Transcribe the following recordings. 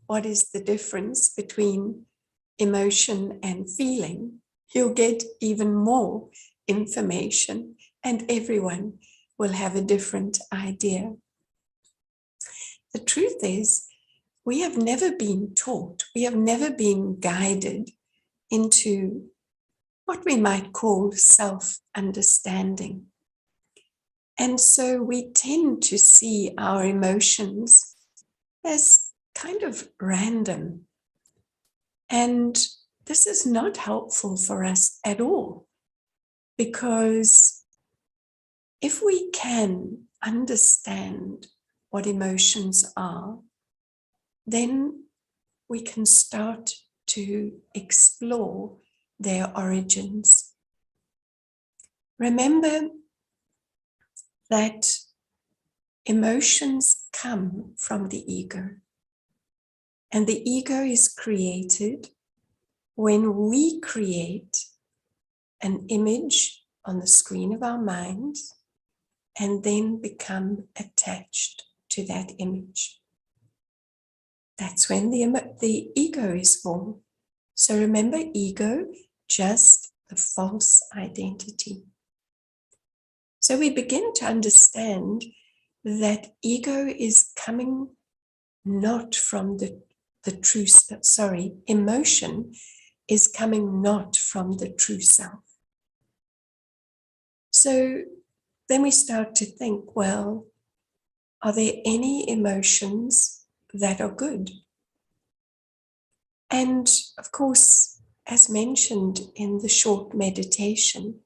what is the difference between emotion and feeling, you'll get even more information, and everyone will have a different idea. The truth is, we have never been taught, we have never been guided into what we might call self-understanding. And so we tend to see our emotions as kind of random. And this is not helpful for us at all, because if we can understand what emotions are, then we can start to explore their origins. Remember that emotions come from the ego, and the ego is created when we create an image on the screen of our minds and then become attached to that image. That's when the ego is born. So remember, ego, just the false identity. So we begin to understand that ego is coming not from emotion is coming not from the true self. So then we start to think, well, are there any emotions that are good? And of course, as mentioned in the short meditation,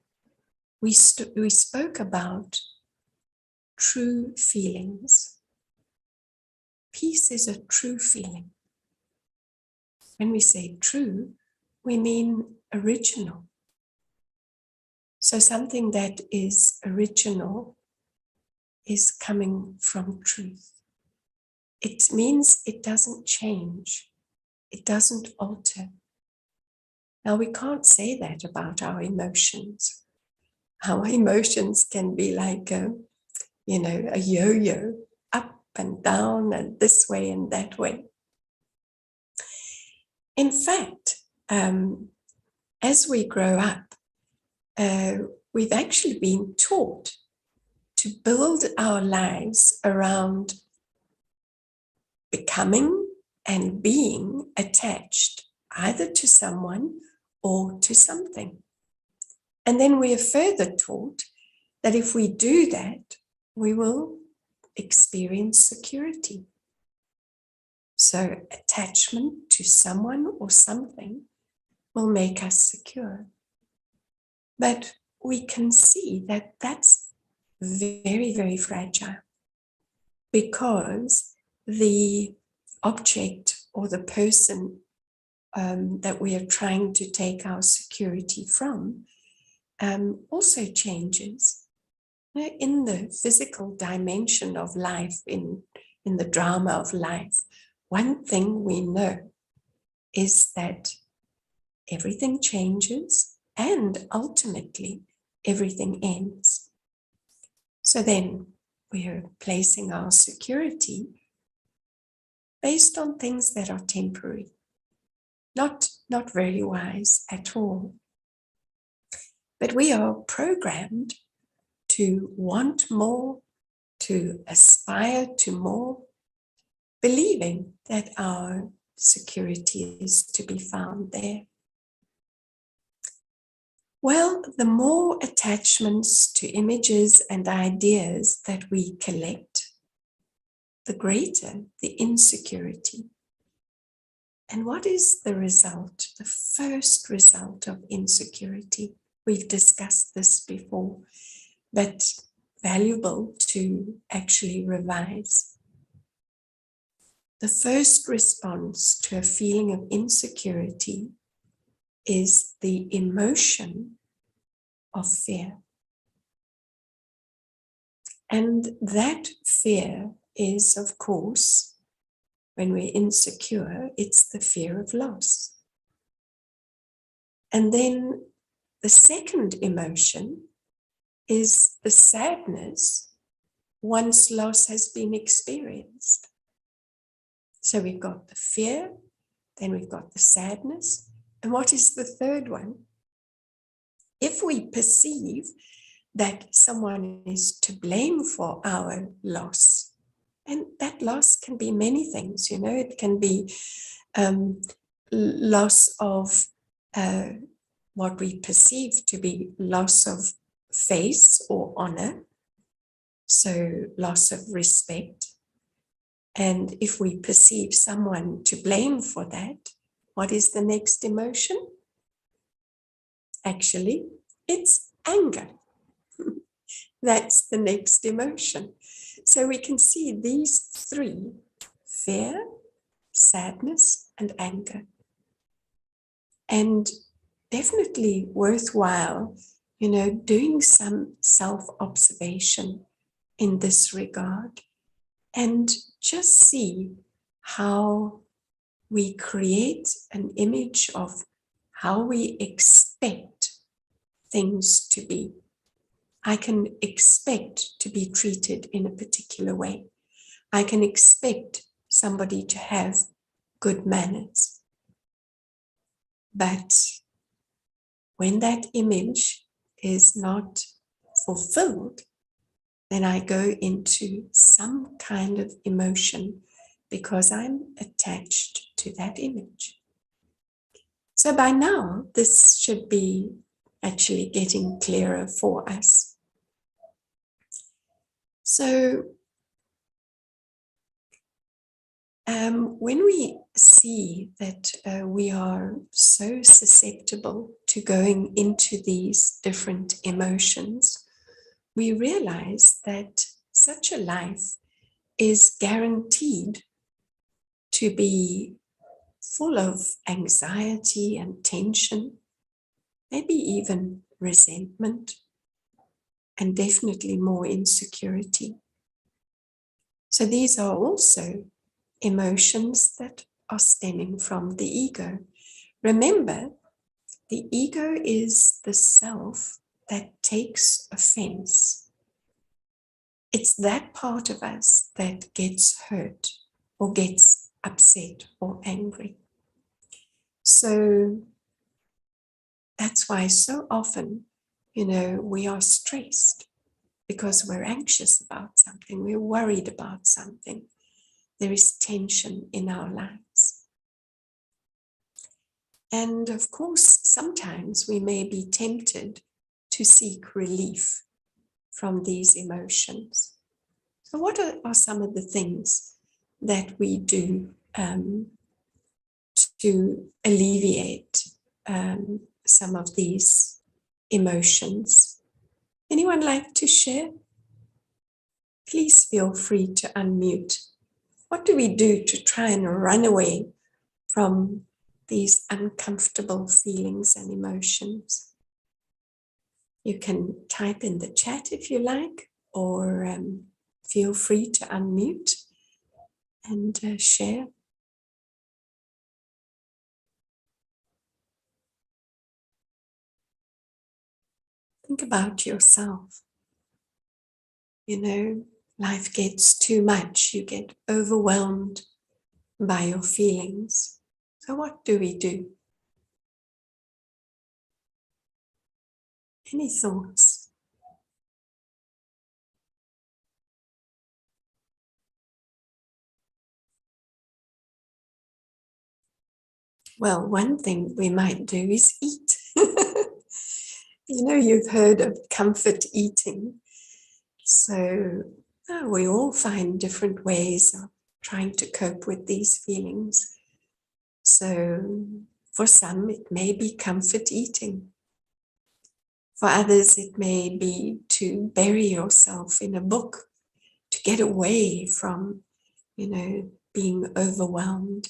we spoke about true feelings. Peace is a true feeling. When we say true, we mean original. So something that is original is coming from truth. It means it doesn't change. It doesn't alter. Now, we can't say that about our emotions. Our emotions can be like a yo-yo, up and down and this way and that way. In fact, as we grow up, we've actually been taught to build our lives around becoming and being attached either to someone or to something. And then we are further taught that if we do that, we will experience security. So attachment to someone or something will make us secure. But we can see that that's very, very fragile, because the object or the person that we are trying to take our security from also changes. In the physical dimension of life, in the drama of life, one thing we know is that everything changes and ultimately everything ends. So then we are placing our security based on things that are temporary, not very wise at all. But we are programmed to want more, to aspire to more, believing that our security is to be found there. Well, the more attachments to images and ideas that we collect, the greater the insecurity. And what is the result, the first result of insecurity? We've discussed this before, but valuable to actually revise. The first response to a feeling of insecurity is the emotion of fear. And that fear is, of course, when we're insecure, it's the fear of loss. And then the second emotion is the sadness once loss has been experienced. So we've got the fear, then we've got the sadness. And what is the third one? If we perceive that someone is to blame for our loss, and that loss can be many things, it can be loss of what we perceive to be loss of face or honor, so loss of respect. And if we perceive someone to blame for that, what is the next emotion? Actually, it's anger. That's the next emotion. So we can see these three: fear, sadness, and anger. And definitely worthwhile, doing some self-observation in this regard, and just see how we create an image of how we expect things to be. I can expect to be treated in a particular way. I can expect somebody to have good manners. But when that image is not fulfilled, then I go into some kind of emotion because I'm attached to that image. So by now, this should be actually getting clearer for us. So when we see that we are so susceptible to going into these different emotions, we realize that such a life is guaranteed to be full of anxiety and tension, maybe even resentment, and definitely more insecurity. So these are also emotions that are stemming from the ego. Remember, the ego is the self that takes offense. It's that part of us that gets hurt or gets upset or angry. So that's why so often, we are stressed because we're anxious about something, we're worried about something. There is tension in our lives. And of course, sometimes we may be tempted to seek relief from these emotions. So what are some of the things that we do to alleviate some of these emotions? Anyone like to share? Please feel free to unmute. What do we do to try and run away from these uncomfortable feelings and emotions? You can type in the chat if you like, or feel free to unmute and share. Think about yourself. Life gets too much. You get overwhelmed by your feelings. So what do we do? Any thoughts? Well, one thing we might do is eat. You've heard of comfort eating. So we all find different ways of trying to cope with these feelings. So for some, it may be comfort eating. For others, it may be to bury yourself in a book, to get away from, being overwhelmed.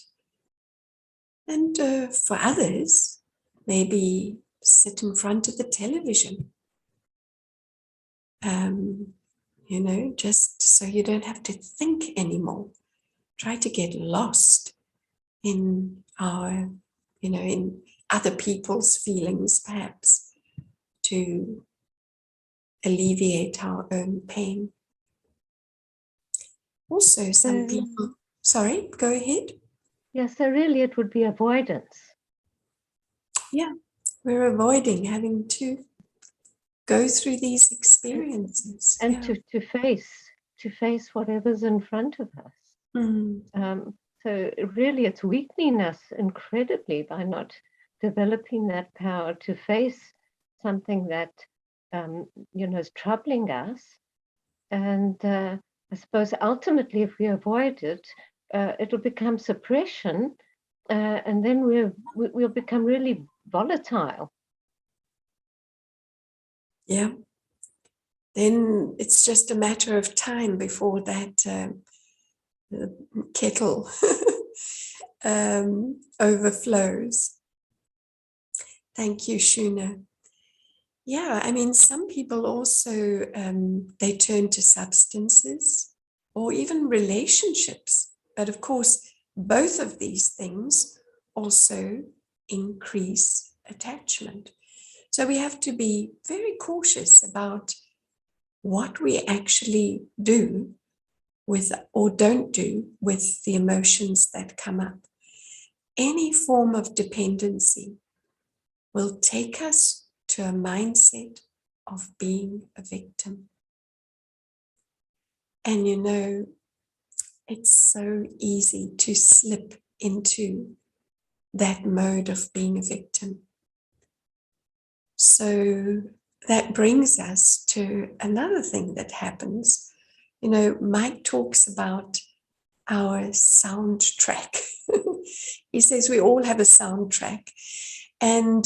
And for others, maybe sit in front of the television, just so you don't have to think anymore. Try to get lost in our, in other people's feelings, perhaps, to alleviate our own pain. Also, some people, Sorry, go ahead. Yeah, so really it would be avoidance. Yeah, we're avoiding having to go through these experiences. And Yeah. to face whatever's in front of us. Mm. So really it's weakening us incredibly by not developing that power to face something that, is troubling us. And I suppose ultimately, if we avoid it, it'll become suppression, and then we'll become really volatile. Yeah. Then it's just a matter of time before that kettle overflows. Thank you, Shuna. Yeah, I mean, some people also, they turn to substances or even relationships. But of course, both of these things also increase attachment. So we have to be very cautious about what we actually do with or don't do with the emotions that come up. Any form of dependency will take us to a mindset of being a victim. And it's so easy to slip into that mode of being a victim. So that brings us to another thing that happens. Mike talks about our soundtrack. He says we all have a soundtrack. And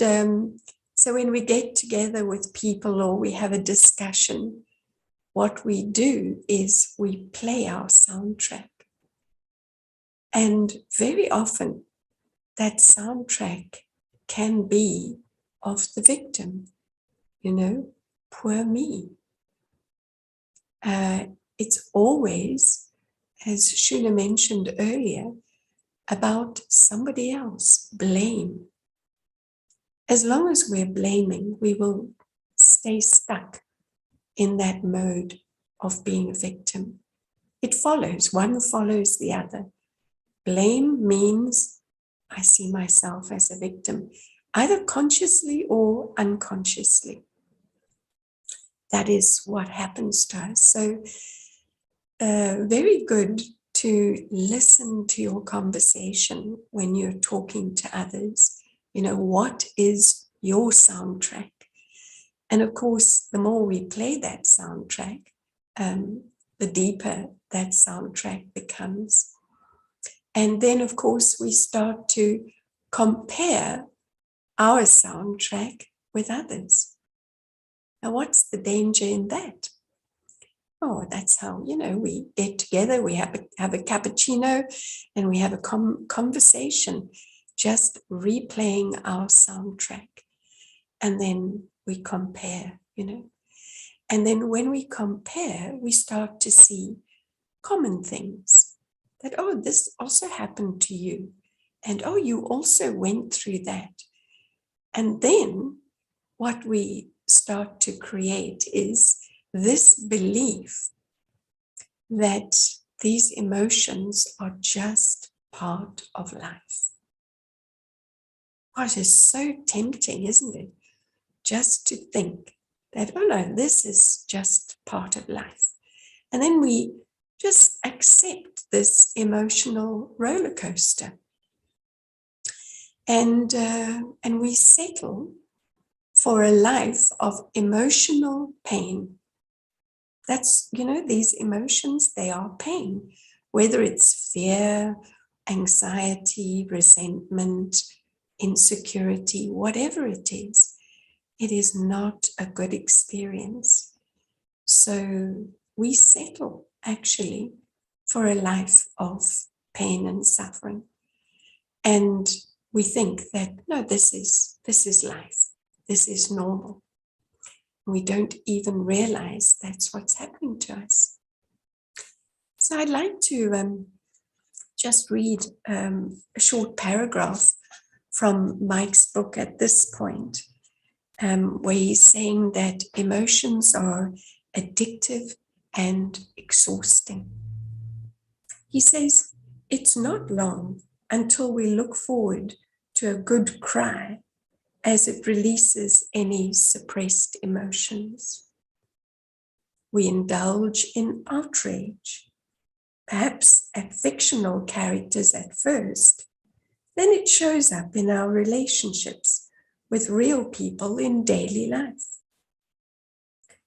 so when we get together with people or we have a discussion, what we do is we play our soundtrack. And very often that soundtrack can be of the victim, poor me. It's always, as Shuna mentioned earlier, about somebody else, blame. As long as we're blaming, we will stay stuck in that mode of being a victim. It follows, one follows the other. Blame means I see myself as a victim, either consciously or unconsciously. That is what happens to us. So, very good to listen to your conversation when you're talking to others. What is your soundtrack? And of course, the more we play that soundtrack, the deeper that soundtrack becomes. And then, of course, we start to compare our soundtrack with others. Now, what's the danger in that? Oh, that's how, we get together, we have a cappuccino, and we have a conversation, just replaying our soundtrack. And then we compare, And then when we compare, we start to see common things that, oh, this also happened to you. And, oh, you also went through that. And then what we start to create is this belief that these emotions are just part of life. What is so tempting, isn't it? Just to think that, oh no, this is just part of life. And then we just accept this emotional roller coaster. And we settle for a life of emotional pain. That's, these emotions, they are pain, whether it's fear, anxiety, resentment, insecurity, whatever it is not a good experience. So we settle actually for a life of pain and suffering. And we think that, no, this is life. This is normal. We don't even realize that's what's happening to us. So I'd like to just read a short paragraph from Mike's book at this point, where he's saying that emotions are addictive and exhausting. He says, it's not long until we look forward to a good cry as it releases any suppressed emotions. We indulge in outrage, perhaps at fictional characters at first, then it shows up in our relationships with real people in daily life.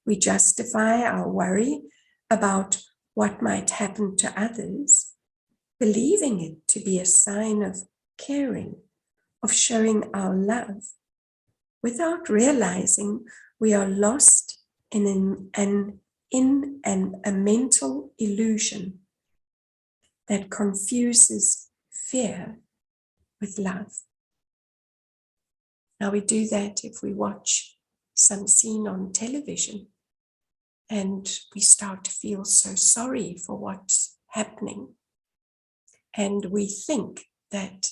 We justify our worry about what might happen to others, believing it to be a sign of caring, of showing our love, without realizing we are lost in a mental illusion that confuses fear with love. Now we do that if we watch some scene on television and we start to feel so sorry for what's happening. And we think that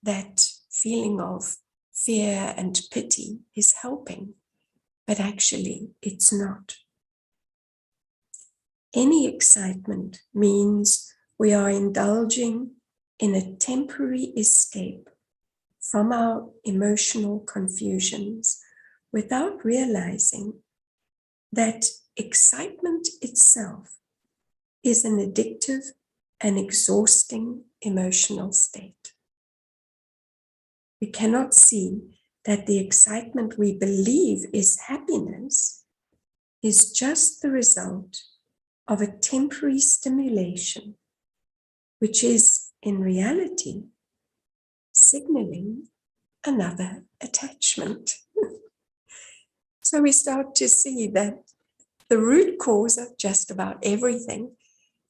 that feeling of fear and pity is helping, but actually it's not. Any excitement means we are indulging in a temporary escape from our emotional confusions without realizing that excitement itself is an addictive and exhausting emotional state. We cannot see that the excitement we believe is happiness is just the result of a temporary stimulation, which is in reality signaling another attachment. So we start to see that the root cause of just about everything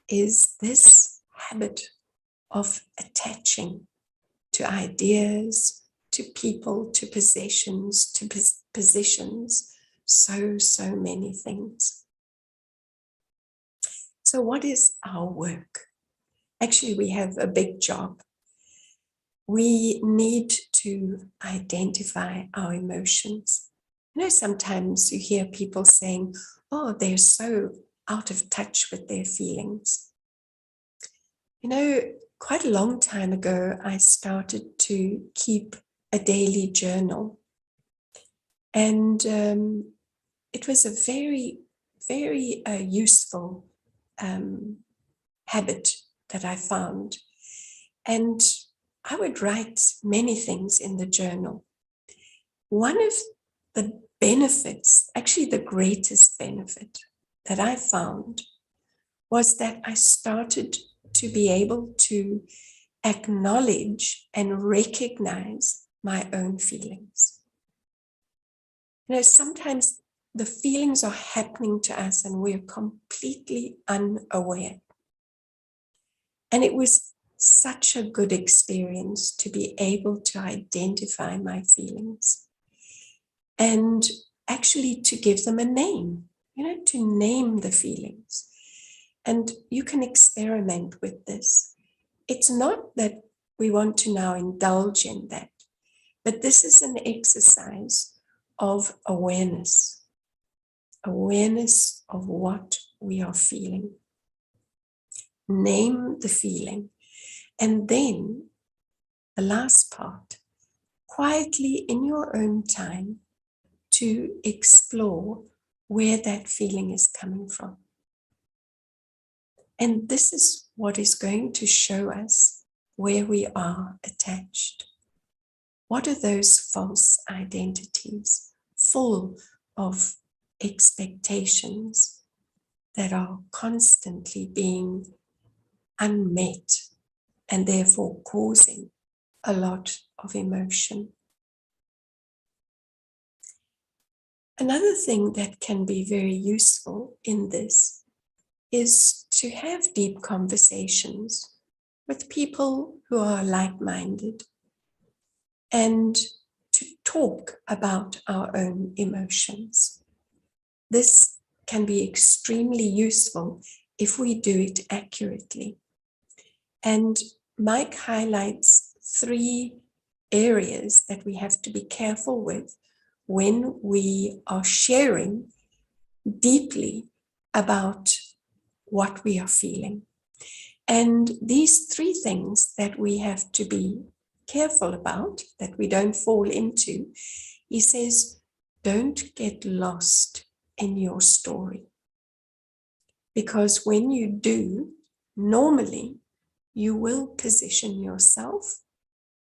is this habit of attaching to ideas, to people, to possessions, to positions, so many things. So what is our work? Actually, we have a big job. We need to identify our emotions. You know, sometimes you hear people saying, oh, they're so out of touch with their feelings. You know, quite a long time ago, I started to keep a daily journal. And it was a very, very useful habit that I found. And I would write many things in the journal. One of the benefits, actually the greatest benefit that I found, was that I started to be able to acknowledge and recognize my own feelings. You know, sometimes the feelings are happening to us and we're completely unaware. And it was such a good experience to be able to identify my feelings and actually to give them a name, you know, to name the feelings. And you can experiment with this. It's not that we want to now indulge in that, but this is an exercise of awareness of what we are feeling. Name the feeling. And then the last part, quietly in your own time, to explore where that feeling is coming from. And this is what is going to show us where we are attached. What are those false identities full of expectations that are constantly being unmet and therefore causing a lot of emotion? Another thing that can be very useful in this is to have deep conversations with people who are like-minded and to talk about our own emotions. This can be extremely useful if we do it accurately. And Mike highlights 3 areas that we have to be careful with when we are sharing deeply about what we are feeling. And these three things that we have to be careful about, that we don't fall into, he says, don't get lost in your story. Because when you do, normally you will position yourself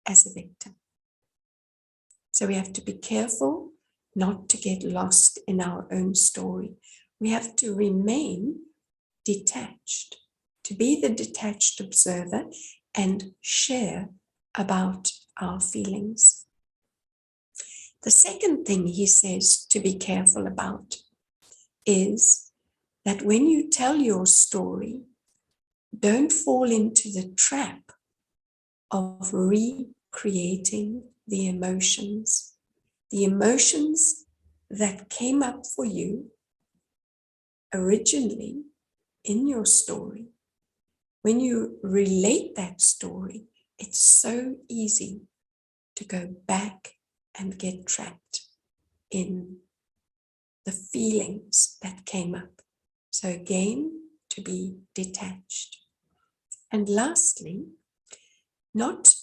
as a victim. So we have to be careful not to get lost in our own story. We have to remain detached, to be the detached observer and share about our feelings. The second thing he says to be careful about is that when you tell your story, don't fall into the trap of recreating the emotions that came up for you originally in your story. When you relate that story, it's so easy to go back and get trapped in the feelings that came up. So again, to be detached. And lastly, not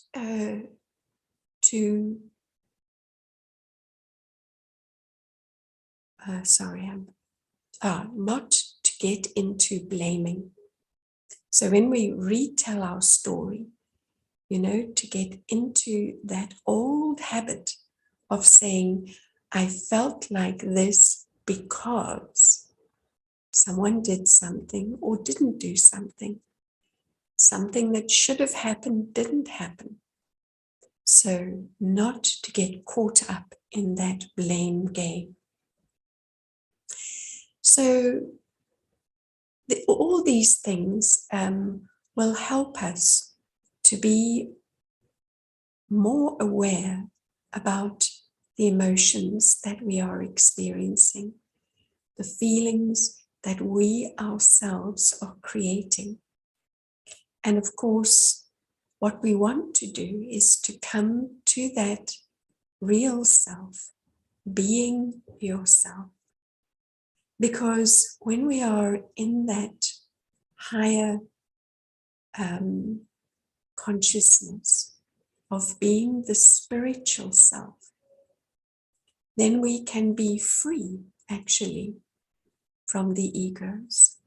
not to get into blaming. So when we retell our story, to get into that old habit of saying, I felt like this because someone did something or didn't do something. Something that should have happened didn't happen. So not to get caught up in that blame game. So all these things will help us to be more aware about the emotions that we are experiencing, the feelings that we ourselves are creating. And of course, what we want to do is to come to that real self, being yourself. Because when we are in that higher consciousness of being the spiritual self, then we can be free, actually, from the egos.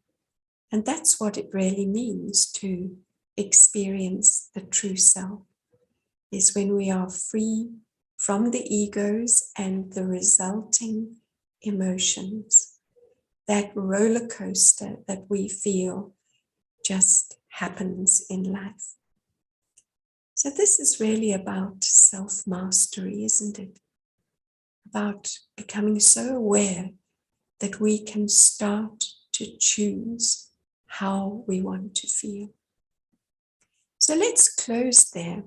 And that's what it really means to experience the true self, is when we are free from the egos and the resulting emotions. That roller coaster that we feel just happens in life. So this is really about self-mastery, isn't it? About becoming so aware that we can start to choose how we want to feel. So let's close there,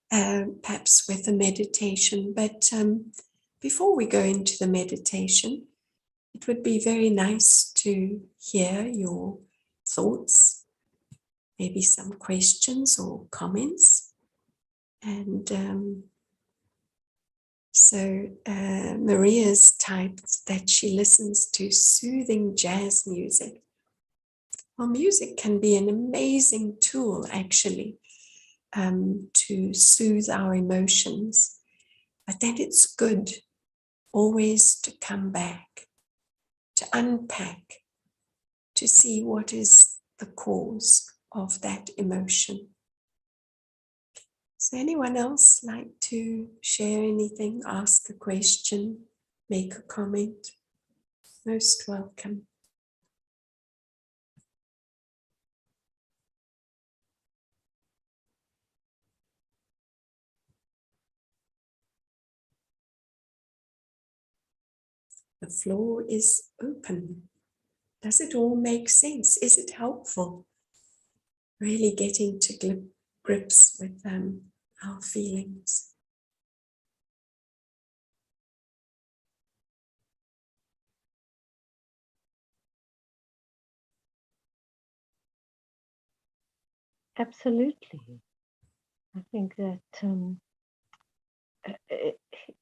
perhaps with a meditation. But before we go into the meditation, it would be very nice to hear your thoughts, maybe some questions or comments. And so Maria's typed that she listens to soothing jazz music. Well, music can be an amazing tool, actually, to soothe our emotions. But then it's good always to come back, to unpack, to see what is the cause of that emotion. Does anyone else like to share anything, ask a question, make a comment? Most welcome. The floor is open. Does it all make sense? Is it helpful? Really getting to grips with our feelings. Absolutely. I think that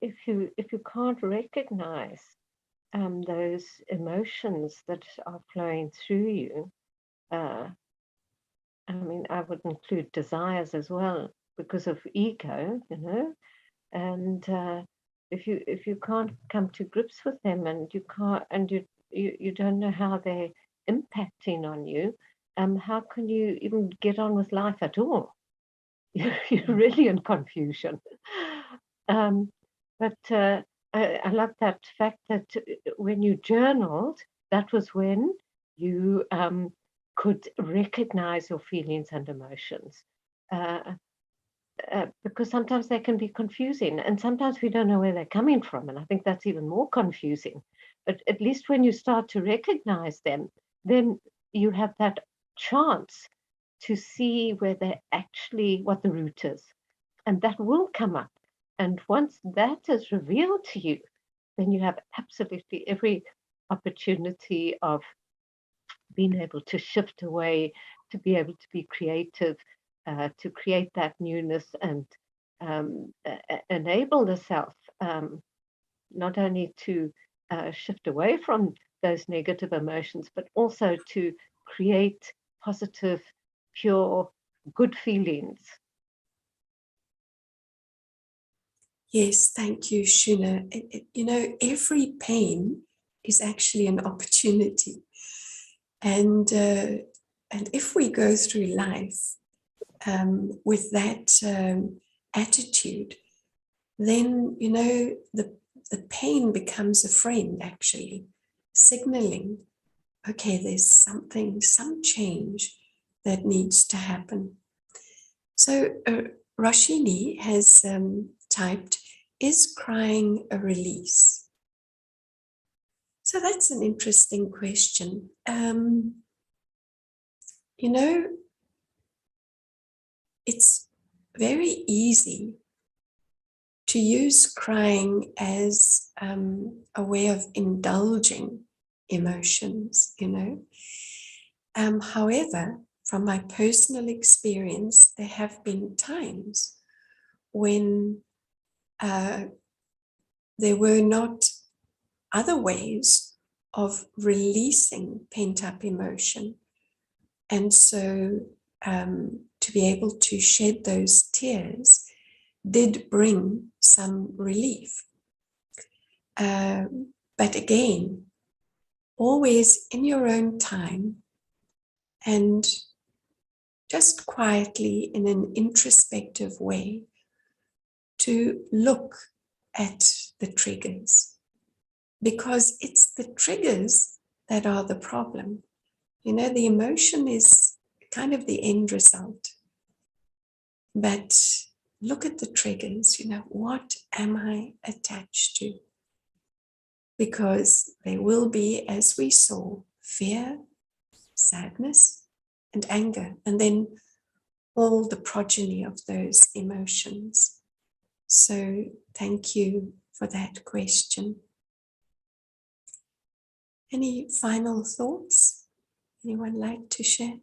if you can't recognize those emotions that are flowing through you, I mean, I would include desires as well because of ego, and if you can't come to grips with them, and you can't, and you don't know how they're impacting on you, how can you even get on with life at all? You're really in confusion. Um, but I love that fact that when you journaled, that was when you could recognize your feelings and emotions. Uh, because sometimes they can be confusing, and sometimes we don't know where they're coming from. And I think that's even more confusing. But at least when you start to recognize them, then you have that chance to see where they actually, what the root is. And that will come up. And once that is revealed to you, then you have absolutely every opportunity of being able to shift away, to be able to be creative, to create that newness and enable the self not only to shift away from those negative emotions, but also to create positive, pure, good feelings. Yes, thank you, Shuna. Every pain is actually an opportunity. And if we go through life with that attitude, then, the pain becomes a friend, actually, signaling, okay, there's some change that needs to happen. So Roshini has typed, is crying a release? So that's an interesting question. It's very easy to use crying as a way of indulging emotions, However, from my personal experience, there have been times when there were not other ways of releasing pent-up emotion. And so to be able to shed those tears did bring some relief. But again, always in your own time and just quietly in an introspective way to look at the triggers, because it's the triggers that are the problem. The emotion is kind of the end result. But look at the triggers, what am I attached to? Because there will be, as we saw, fear, sadness, and anger, and then all the progeny of those emotions. So thank you for that question. Any final thoughts? Anyone like to share?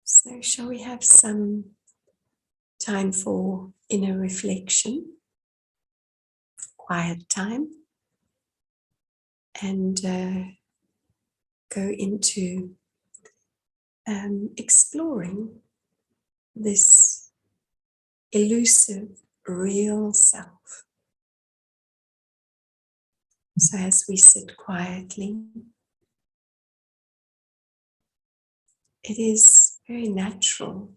So shall we have some time for inner reflection, quiet time, and go into exploring this elusive real self. So as we sit quietly, it is very natural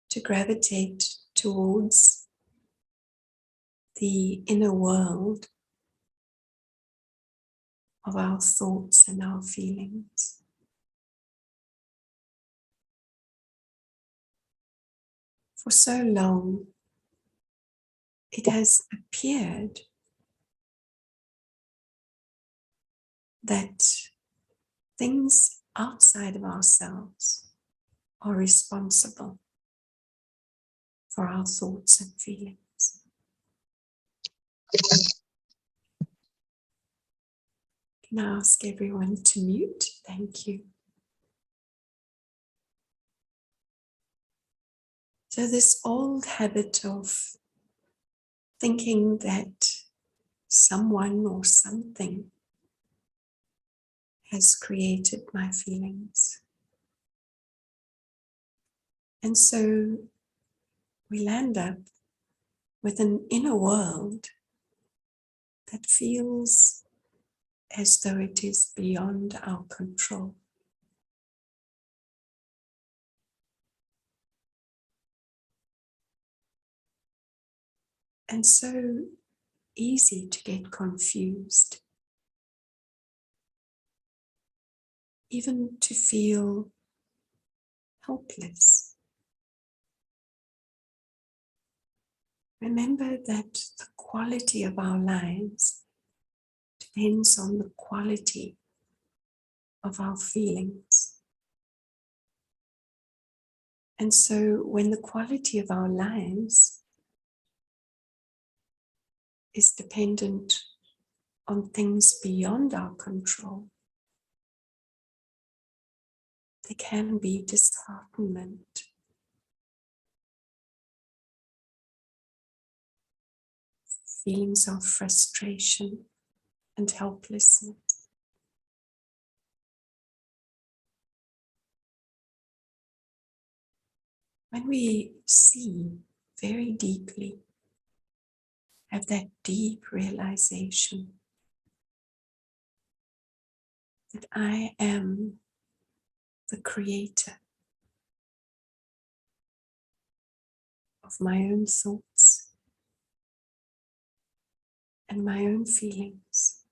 to gravitate towards the inner world of our thoughts and our feelings. For so long, it has appeared that things outside of ourselves are responsible for our thoughts and feelings. Can I ask everyone to mute? Thank you. So this old habit of thinking that someone or something has created my feelings. And so we land up with an inner world that feels as though it is beyond our control. And so easy to get confused, even to feel helpless. Remember that the quality of our lives depends on the quality of our feelings. And so when the quality of our lives is dependent on things beyond our control, there can be disheartenment, feelings of frustration and helplessness. When we see very deeply, have that deep realization that I am the creator of my own thoughts and my own feelings,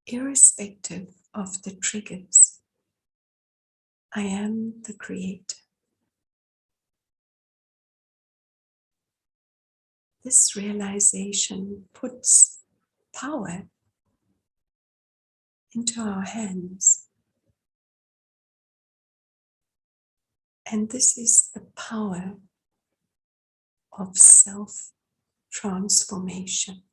irrespective of the triggers. I am the creator. This realization puts power into our hands. And this is the power of self-transformation.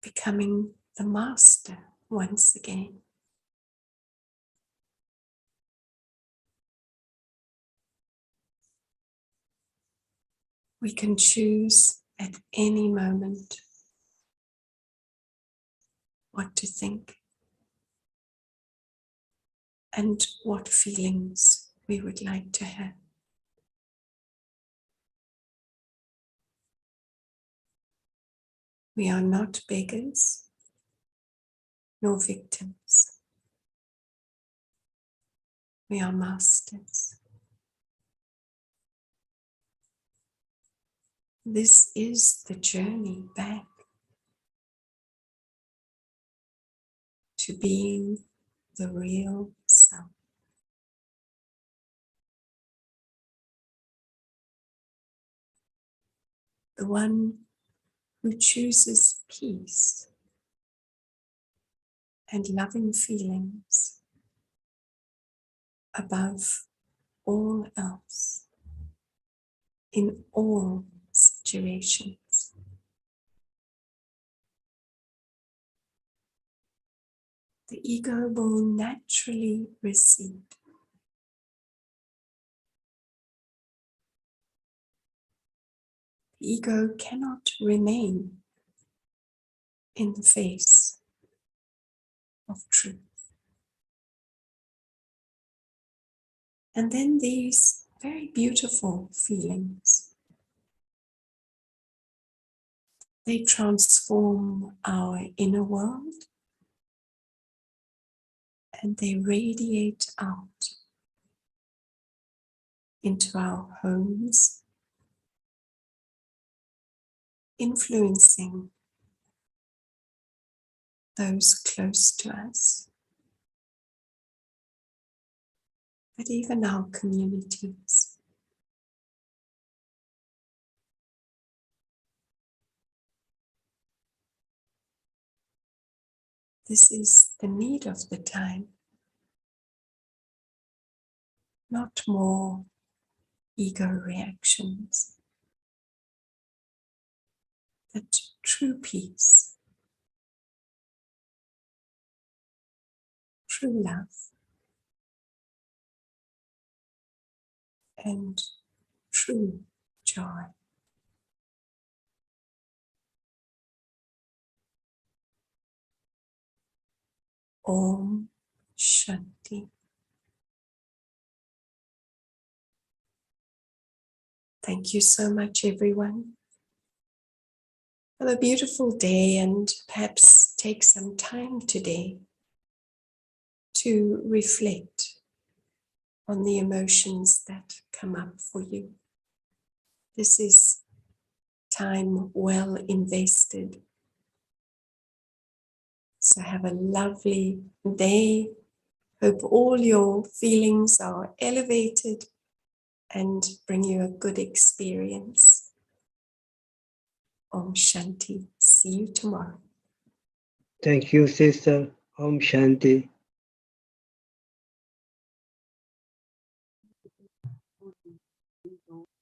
Becoming the master once again. We can choose at any moment what to think and what feelings we would like to have. We are not beggars nor victims. We are masters. This is the journey back to being the real self. The one who chooses peace and loving feelings above all else in all situations. The ego will naturally recede. The ego cannot remain in the face of truth. And then these very beautiful feelings, they transform our inner world and they radiate out into our homes, influencing those close to us, but even our communities. This is the need of the time, not more ego reactions, but true peace, true love, and true joy. Om Shanti. Thank you so much, everyone. Have a beautiful day, and perhaps take some time today to reflect on the emotions that come up for you. This is time well invested. So have a lovely day. Hope all your feelings are elevated and bring you a good experience. Om Shanti. See you tomorrow. Thank you, sister. Om Shanti.